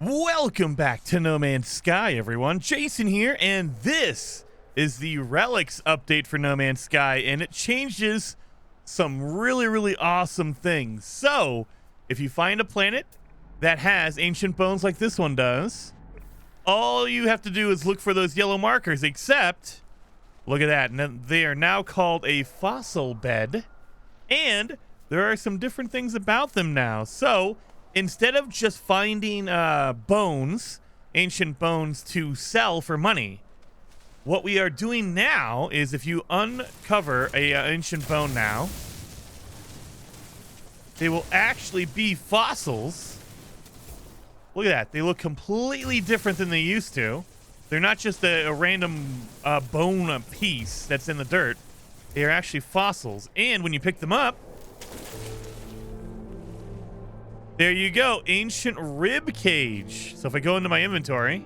Welcome back to No Man's Sky, everyone. Jason here, and this is the Relics update for No Man's Sky, and it changes some really awesome things. So, if you find a planet that has ancient bones like this one does, all you have to do is look for those yellow markers, except, look at that, and they are now called a fossil bed, and there are some different things about them now. So, instead of just finding bones, ancient bones to sell for money, what we are doing now is if you uncover a ancient bone now, they will actually be fossils. Look at that. They look completely different than they used to. They're not just a random bone piece that's in the dirt. They are actually fossils. And when you pick them up, there you go, ancient rib cage. So if I go into my inventory,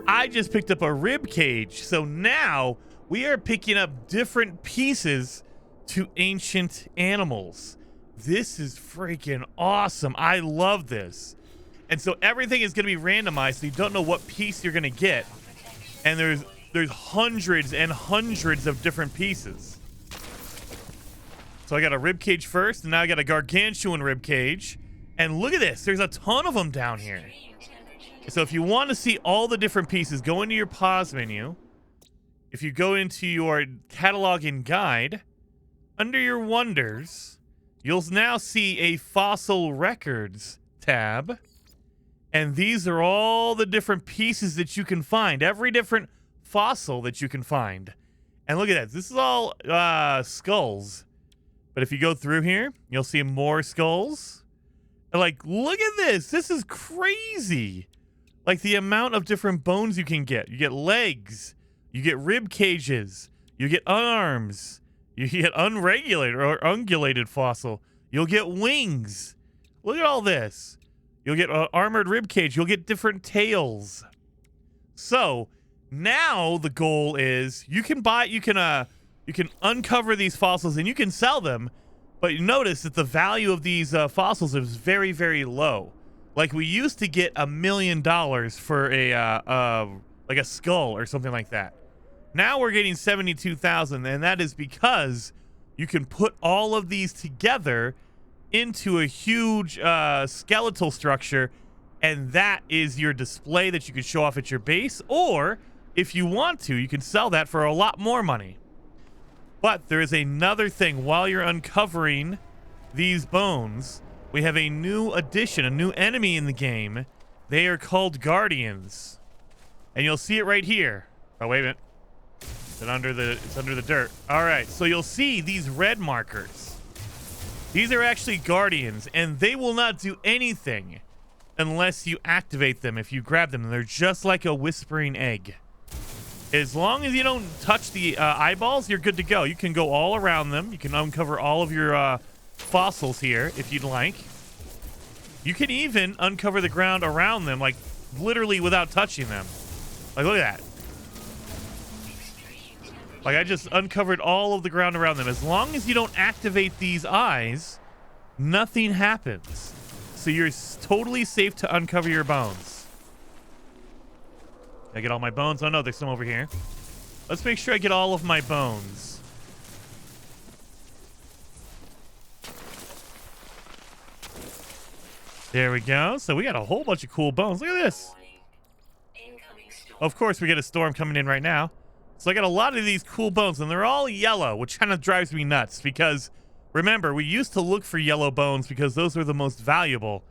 I just picked up a rib cage. So now we are picking up different pieces to ancient animals. This is freaking awesome. I love this. And so everything is going to be randomized, so you don't know what piece you're going to get. And there's hundreds and hundreds of different pieces. So I got a rib cage first, and now I got a gargantuan rib cage. And look at this. There's a ton of them down here. So if you want to see all the different pieces, go into your pause menu. If you go into your catalog and guide, under your wonders, you'll now see a fossil records tab. And these are all the different pieces that you can find. Every different fossil that you can find. And look at that. This is all skulls. But if you go through here, you'll see more skulls. And like, look at this. This is crazy. Like the amount of different bones you can get. You get legs. You get rib cages. You get arms. You get unregulated or ungulated fossil. You'll get wings. Look at all this. You'll get armored rib cage. You'll get different tails. So now the goal is you can uncover these fossils and you can sell them, but you notice that the value of these fossils is very low. Like we used to get $1 million for like a skull or something like that. Now we're getting 72,000, and that is because you can put all of these together into a huge skeletal structure, and that is your display that you can show off at your base, or if you want to, you can sell that for a lot more money. But there is another thing. While you're uncovering these bones, we have a new addition, a new enemy in the game. They are called Guardians. And you'll see it right here. Oh, wait a minute. It's under the dirt. All right, so you'll see these red markers. These are actually Guardians, and they will not do anything unless you activate them if you grab them. They're just like a whispering egg. As long as you don't touch the eyeballs, you're good to go. You can go all around them. You can uncover all of your fossils here if you'd like. You can even uncover the ground around them, like literally without touching them. Like, look at that. Like, I just uncovered all of the ground around them. As long as you don't activate these eyes, nothing happens. So you're totally safe to uncover your bones. I get all my bones? Oh no, there's some over here. Let's make sure I get all of my bones. There we go. So we got a whole bunch of cool bones. Look at this. Of course, we get a storm coming in right now. So I got a lot of these cool bones, and they're all yellow, which kind of drives me nuts because, remember, we used to look for yellow bones because those were the most valuable.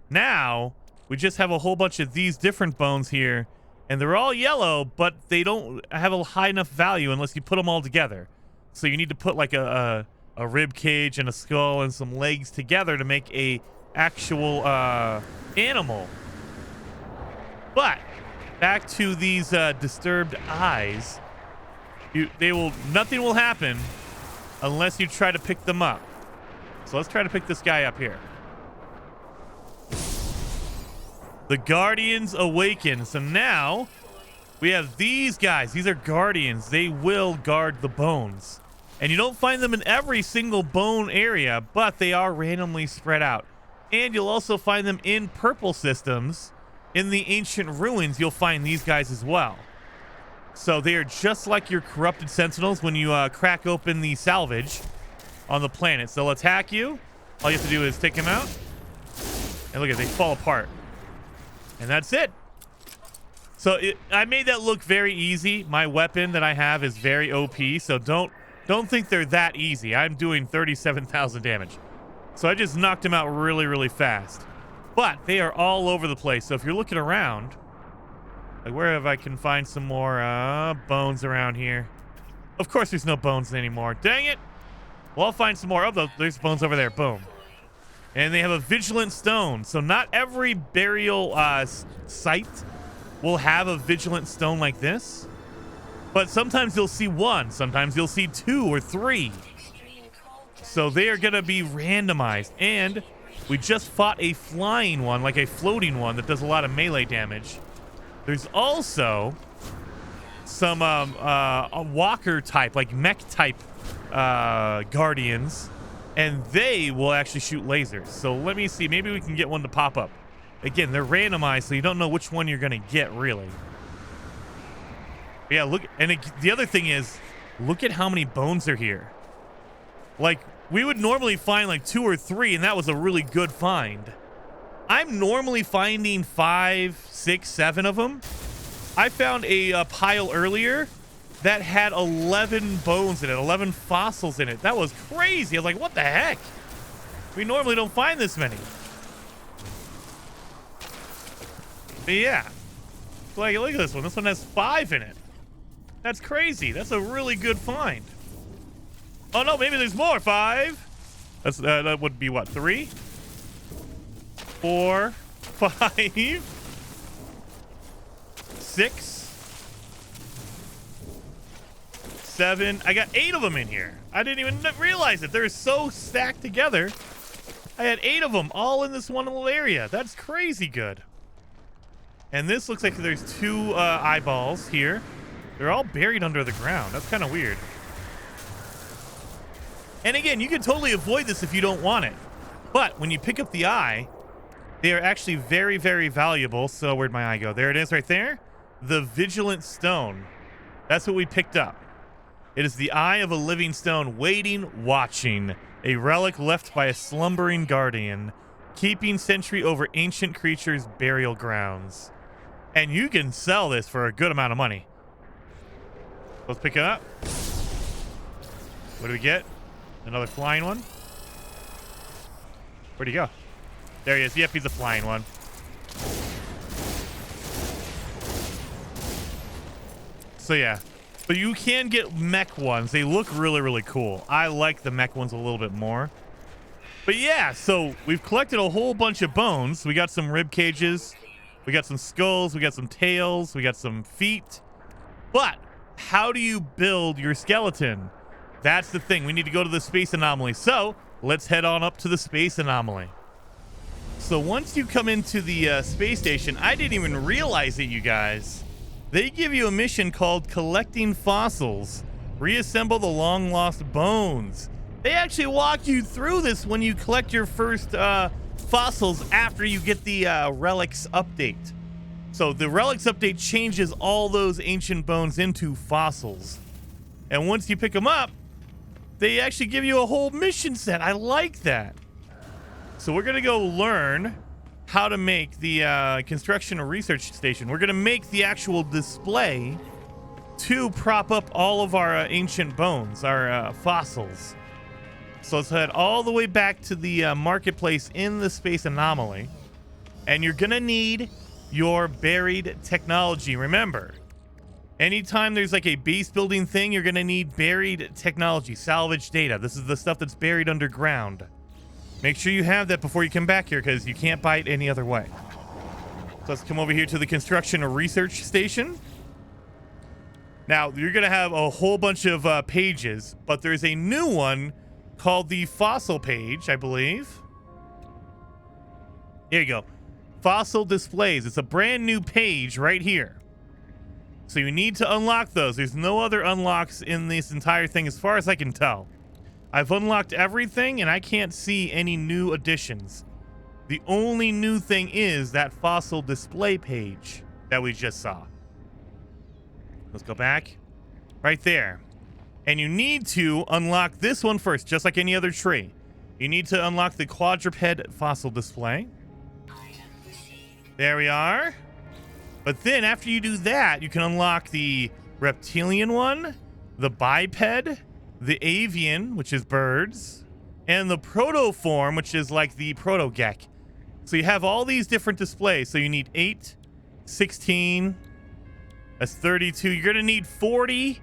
Now, we just have a whole bunch of these different bones here. And they're all yellow, but they don't have a high enough value unless you put them all together. So you need to put like a rib cage and a skull and some legs together to make a actual animal. But back to these disturbed eyes, nothing will happen unless you try to pick them up. So let's try to pick this guy up here. The Guardians awaken. So now we have these guys. These are Guardians. They will guard the bones. And you don't find them in every single bone area, but they are randomly spread out. And you'll also find them in purple systems. In the ancient ruins, you'll find these guys as well. So they are just like your corrupted sentinels when you crack open the salvage on the planet. So they'll attack you. All you have to do is take them out. And look at it, they fall apart. And that's it. So I made that look very easy. My weapon that I have is very OP, so don't think they're that easy. I'm doing 37,000 damage. So I just knocked them out really, really fast. But they are all over the place. So if you're looking around, like where have I can find some more bones around here? Of course there's no bones anymore. Dang it. Well, I'll find some more. Oh, there's bones over there. Boom. And they have a vigilant stone. So not every burial site will have a vigilant stone like this. But sometimes you'll see one. Sometimes you'll see 2 or 3. So they are going to be randomized. And we just fought a flying one, like a floating one that does a lot of melee damage. There's also some a walker type, like mech type guardians. And they will actually shoot lasers. So let me see. Maybe we can get one to pop up. Again, they're randomized, so you don't know which one you're going to get, really. Yeah, look. And the other thing is, look at how many bones are here. Like, we would normally find like 2 or 3, and that was a really good find. I'm normally finding 5, 6, 7 of them. I found a pile earlier that had 11 bones in it, 11 fossils in it. That was crazy. I was like, what the heck? We normally don't find this many. But yeah. Like, look at this one. This one has 5 in it. That's crazy. That's a really good find. Oh, no, maybe there's more. 5. That would be what? 3? 4, 5, 6, 7. I got 8 of them in here. I didn't even realize it. They're so stacked together. I had 8 of them all in this one little area. That's crazy good. And this looks like there's 2 eyeballs here. They're all buried under the ground. That's kind of weird. And again, you can totally avoid this if you don't want it. But when you pick up the eye, they are actually very, very valuable. So where'd my eye go? There it is right there. The Vigilant Stone. That's what we picked up. It is the eye of a living stone, waiting, watching. A relic left by a slumbering guardian, keeping sentry over ancient creatures' burial grounds. And you can sell this for a good amount of money. Let's pick it up. What do we get? Another flying one. Where'd he go? There he is. Yep, he's a flying one. So yeah. But you can get mech ones. They look really, really cool. I like the mech ones a little bit more. But yeah, so we've collected a whole bunch of bones. We got some rib cages. We got some skulls. We got some tails. We got some feet. But how do you build your skeleton? That's the thing. We need to go to the space anomaly. So let's head on up to the space anomaly. So once you come into the space station, I didn't even realize it, you guys. They give you a mission called Collecting Fossils. Reassemble the long-lost bones. They actually walk you through this when you collect your first fossils after you get the Relics update. So the Relics update changes all those ancient bones into fossils. And once you pick them up, they actually give you a whole mission set. I like that. So we're going to go learn how to make the construction and research station. We're going to make the actual display to prop up all of our ancient bones, our fossils. So let's head all the way back to the marketplace in the space anomaly. And you're going to need your buried technology. Remember, anytime there's like a base building thing, you're going to need buried technology, salvage data. This is the stuff that's buried underground. Make sure you have that before you come back here, because you can't buy it any other way. So let's come over here to the construction and research station. Now, you're going to have a whole bunch of pages, but there's a new one called the fossil page, I believe. Here you go. Fossil displays. It's a brand new page right here. So you need to unlock those. There's no other unlocks in this entire thing as far as I can tell. I've unlocked everything, and I can't see any new additions. The only new thing is that fossil display page that we just saw. Let's go back. Right there. And you need to unlock this one first, just like any other tree. You need to unlock the quadruped fossil display. There we are. But then after you do that, you can unlock the reptilian one, the biped, the avian, which is birds, and the protoform, which is like the protogek. So you have all these different displays. So you need 8, 16, that's 32. You're going to need 40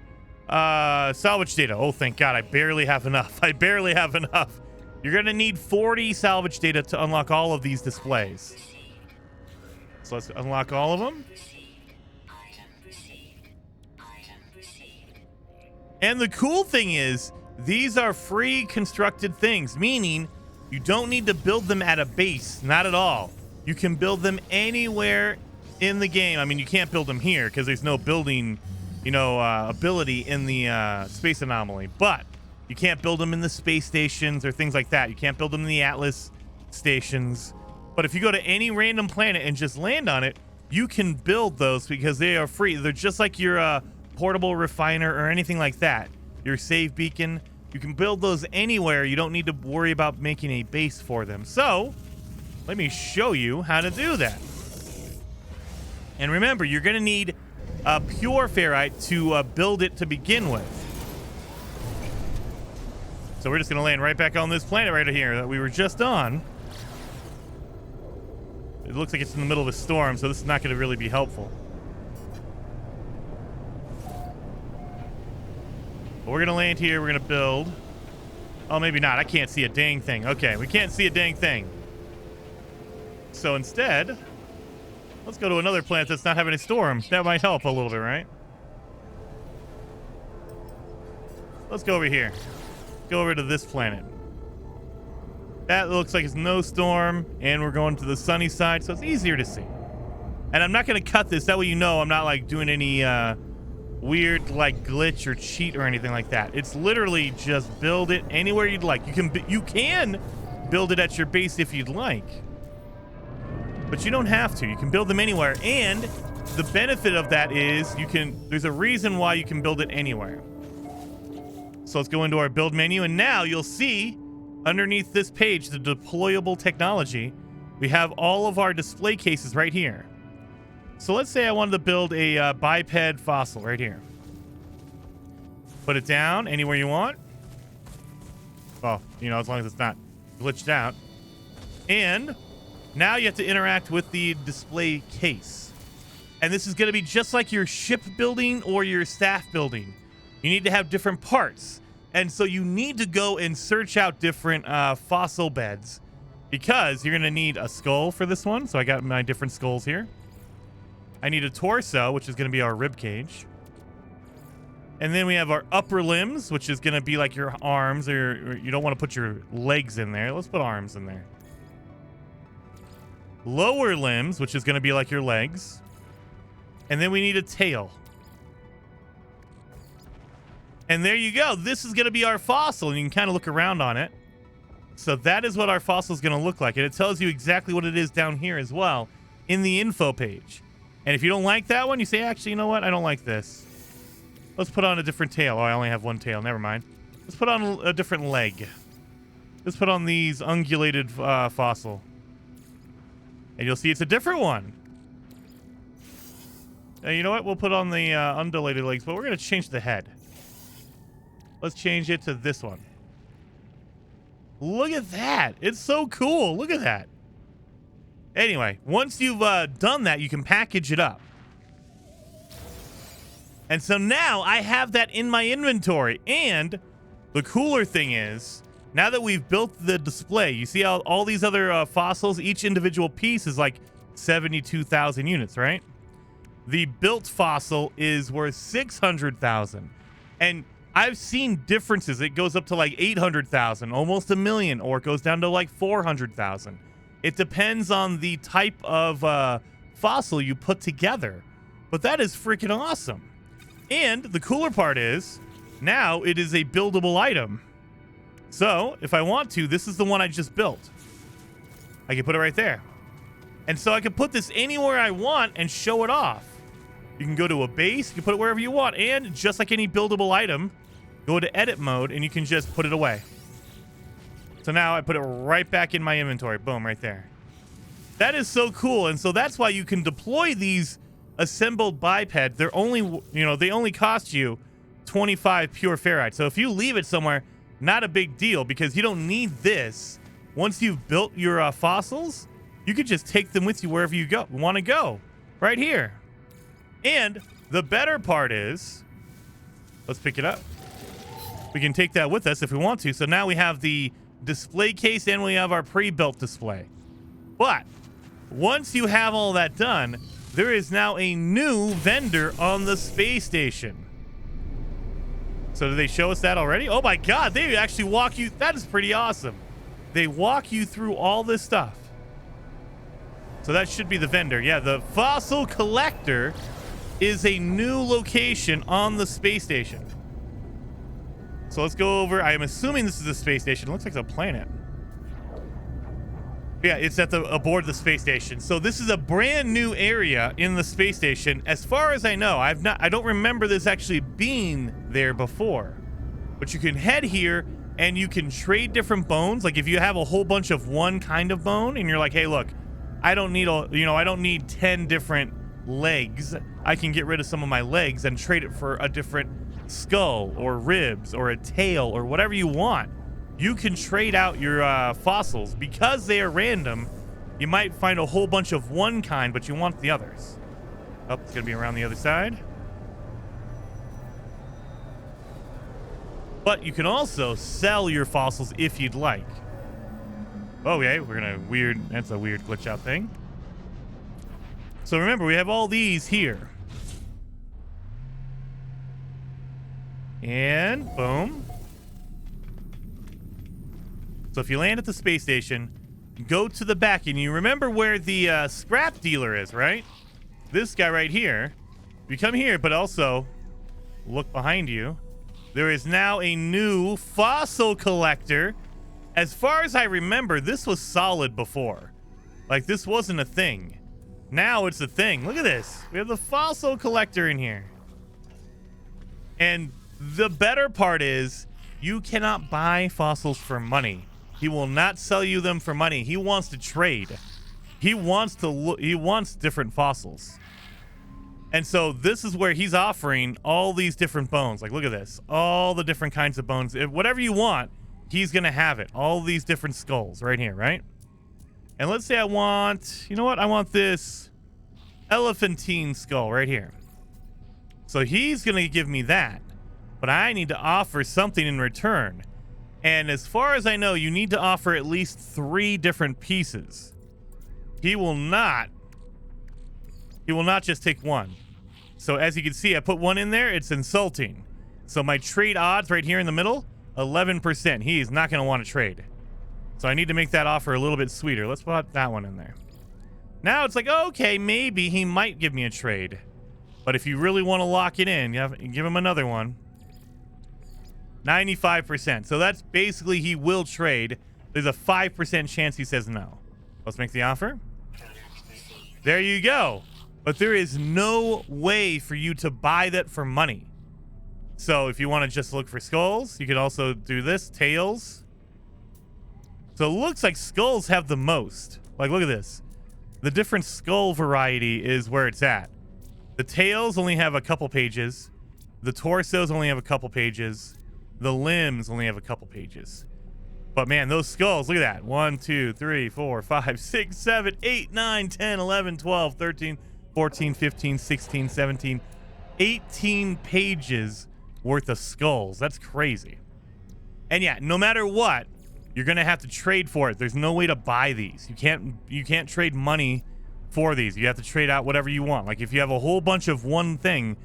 salvage data. Oh, thank God. I barely have enough. I barely have enough. You're going to need 40 salvage data to unlock all of these displays. So let's unlock all of them. And the cool thing is, these are free constructed things, meaning you don't need to build them at a base, not at all. You can build them anywhere in the game. I mean, you can't build them here because there's no building, ability in the space anomaly. But you can't build them in the space stations or things like that. You can't build them in the Atlas stations. But if you go to any random planet and just land on it, you can build those because they are free. They're just like your portable refiner or anything like that. Your save beacon. You can build those anywhere. You don't need to worry about making a base for them. So let me show you how to do that. And remember, you're going to need a pure ferrite to build it to begin with. So we're just going to land right back on this planet right here that we were just on. It looks like it's in the middle of a storm, so this is not going to really be helpful. But we're going to land here. We're going to build. Oh, maybe not. I can't see a dang thing. Okay, we can't see a dang thing. So instead, let's go to another planet that's not having a storm. That might help a little bit, right? Let's go over here. Go over to this planet. That looks like it's no storm, and we're going to the sunny side, so it's easier to see. And I'm not going to cut this. That way you know I'm not, like, doing any weird, like, glitch or cheat or anything like that. It's literally just build it anywhere you'd like. You can build it at your base if you'd like, but you don't have to. You can build them anywhere, and the benefit of that is there's a reason why you can build it anywhere. So let's go into our build menu, and now you'll see underneath this page, the deployable technology, we have all of our display cases right here. So let's say I wanted to build a biped fossil right here. Put it down anywhere you want. Well, as long as it's not glitched out. And now you have to interact with the display case. And this is going to be just like your ship building or your staff building. You need to have different parts. And so you need to go and search out different fossil beds because you're going to need a skull for this one. So I got my different skulls here. I need a torso, which is going to be our rib cage. And then we have our upper limbs, which is going to be like your arms, or you don't want to put your legs in there. Let's put arms in there. Lower limbs, which is going to be like your legs. And then we need a tail. And there you go. This is going to be our fossil, and you can kind of look around on it. So that is what our fossil is going to look like. And it tells you exactly what it is down here as well in the info page. And if you don't like that one, you say, actually, you know what? I don't like this. Let's put on a different tail. Oh, I only have one tail. Never mind. Let's put on a different leg. Let's put on these ungulated fossil. And you'll see it's a different one. You know what? We'll put on the undulated legs, but we're going to change the head. Let's change it to this one. Look at that. It's so cool. Look at that. Anyway, once you've done that, you can package it up. And so now I have that in my inventory. And the cooler thing is, now that we've built the display, you see how all these other fossils, each individual piece is like 72,000 units, right? The built fossil is worth 600,000. And I've seen differences. It goes up to like 800,000, almost a million, or it goes down to like 400,000. It depends on the type of fossil you put together. But that is freaking awesome. And the cooler part is, now it is a buildable item. So, if I want to, this is the one I just built. I can put it right there. And so I can put this anywhere I want and show it off. You can go to a base, you can put it wherever you want, and just like any buildable item, go to edit mode and you can just put it away. So now I put it right back in my inventory. Boom, right there. That is so cool. And so that's why you can deploy these assembled bipeds. They're only, they only cost you 25 pure ferrite. So if you leave it somewhere, not a big deal because you don't need this. Once you've built your fossils, you could just take them with you wherever you want to go. Right here. And the better part is, let's pick it up. We can take that with us if we want to. So now we have the display case and we have our pre-built display. But once you have all that done, there is now a new vendor on the space station. So do they show us that already? Oh my God, they actually walk you. That is pretty awesome. They walk you through all this stuff. So that should be the vendor. Yeah, the fossil collector is a new location on the space station. So let's go over. I am assuming this is a space station. It looks like it's a planet. Yeah, it's aboard the space station. So this is a brand new area in the space station. As far as I know, I don't remember this actually being there before. But you can head here and you can trade different bones. Like if you have a whole bunch of one kind of bone and you're like, hey, look, I don't need 10 different legs. I can get rid of some of my legs and trade it for a different skull or ribs or a tail or whatever you want. You can trade out your fossils. Because they are random, you might find a whole bunch of one kind, but you want the others. Oh, it's going to be around the other side. But you can also sell your fossils if you'd like. Oh, yeah, that's a weird glitch out thing. So remember, we have all these here. And boom. So if you land at the space station, go to the back, and you remember where the scrap dealer is, right? This guy right here. You come here, but also look behind you. There is now a new fossil collector. As far as I remember, this was solid before. Like, this wasn't a thing. Now it's a thing. Look at this. We have the fossil collector in here. And the better part is you cannot buy fossils for money. He will not sell you them for money. He wants to trade. He wants different fossils. And so this is where he's offering all these different bones. Like, look at this. All the different kinds of bones. Whatever you want, he's going to have it. All these different skulls right here, right? And let's say I want, you know what? I want this elephantine skull right here. So he's going to give me that. But I need to offer something in return. And as far as I know, you need to offer at least 3 different pieces. He will not just take one. So as you can see, I put one in there. It's insulting. So my trade odds right here in the middle, 11%. He is not going to want to trade. So I need to make that offer a little bit sweeter. Let's put that one in there. Now it's like, okay, maybe he might give me a trade. But if you really want to lock it in, you give him another one. 95%. So that's basically he will trade. There's a 5% chance he says no. Let's make the offer. There you go. But there is no way for you to buy that for money. So if you want to just look for skulls, you could also do this, tails. So it looks like skulls have the most. Like, look at this. The different skull variety is where it's at. The tails only have a couple pages. The torsos only have a couple pages. The limbs only have a couple pages. But man, those skulls, look at that. 1, 2, 3, 4, 5, 6, 7, 8, 9, 10, 11, 12, 13, 14, 15, 16, 17, 18 pages worth of skulls. That's crazy. And yeah, no matter what, you're going to have to trade for it. There's no way to buy these. You can't trade money for these. You have to trade out whatever you want. Like if you have a whole bunch of one thing,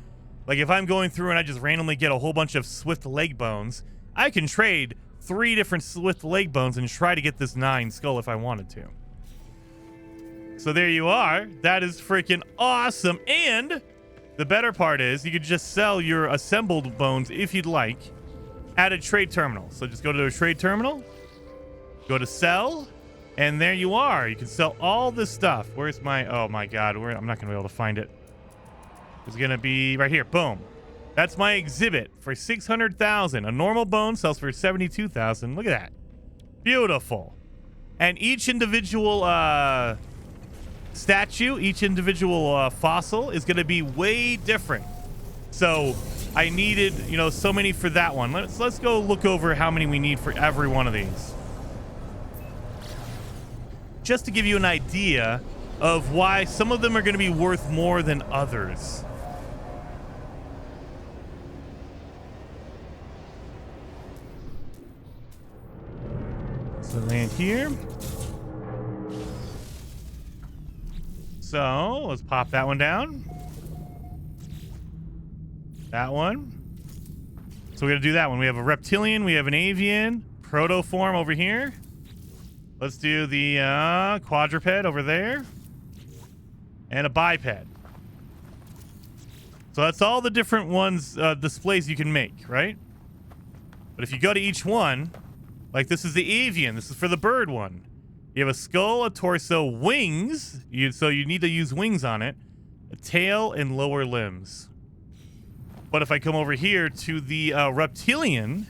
like if I'm going through and I just randomly get a whole bunch of swift leg bones, I can trade 3 different swift leg bones and try to get this 9 skull if I wanted to. So there you are. That is freaking awesome. And the better part is you could just sell your assembled bones if you'd like at a trade terminal. So just go to a trade terminal, go to sell, And there you are. You can sell all this stuff. Where's my... Oh, my God. I'm not going to be able to find it. It's going to be right here. Boom. That's my exhibit for 600,000. A normal bone sells for 72,000. Look at that. Beautiful. And each individual statue, each individual fossil is going to be way different. So I needed, you know, so many for that one. Let's go look over how many we need for every one of these. Just to give you an idea of why some of them are going to be worth more than others. So land here. So let's pop that one down. That one. So we're going to do that one. We have a reptilian. We have an avian. Protoform over here. Let's do the quadruped over there. And a biped. So that's all the different ones, displays you can make, right? But if you go to each one, like this is the avian. This is for the bird one. You have a skull, a torso, wings. So you need to use wings on it. A tail and lower limbs. But if I come over here to the reptilian,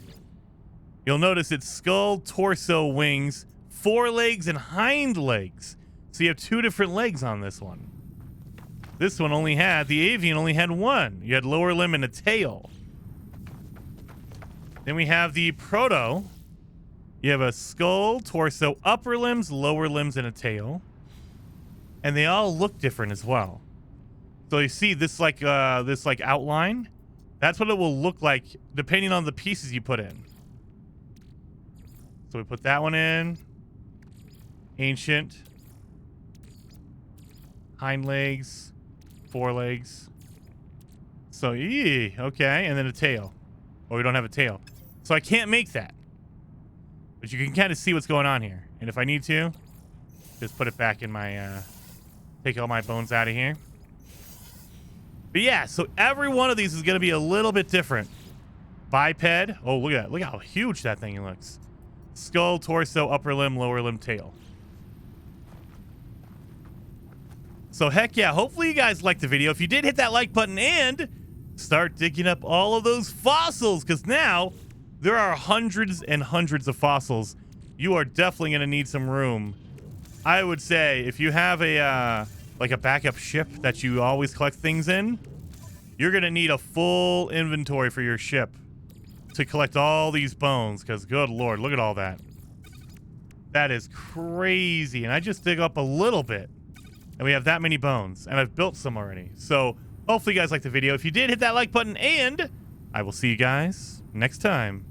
you'll notice it's skull, torso, wings, forelegs, and hind legs. So you have two different legs on this one. This one only had, the avian only had one. You had lower limb and a tail. Then we have the proto. You have a skull, torso, upper limbs, lower limbs, and a tail. And they all look different as well. So you see this like outline? That's what it will look like depending on the pieces you put in. So we put that one in. Ancient. Hind legs. Forelegs. So, okay. And then a tail. Oh, we don't have a tail. So I can't make that. But you can kind of see what's going on here. And if I need to, just put it back in my, take all my bones out of here. But yeah, so every one of these is going to be a little bit different. Biped. Oh, look at that. Look how huge that thing looks. Skull, torso, upper limb, lower limb, tail. So heck yeah, hopefully you guys liked the video. If you did, hit that like button and start digging up all of those fossils, because now there are hundreds and hundreds of fossils. You are definitely going to need some room. I would say if you have a like a backup ship that you always collect things in, you're going to need a full inventory for your ship to collect all these bones, because good lord, look at all that. That is crazy. And I just dig up a little bit and we have that many bones, and I've built some already. So hopefully you guys liked the video. If you did, hit that like button, and I will see you guys next time.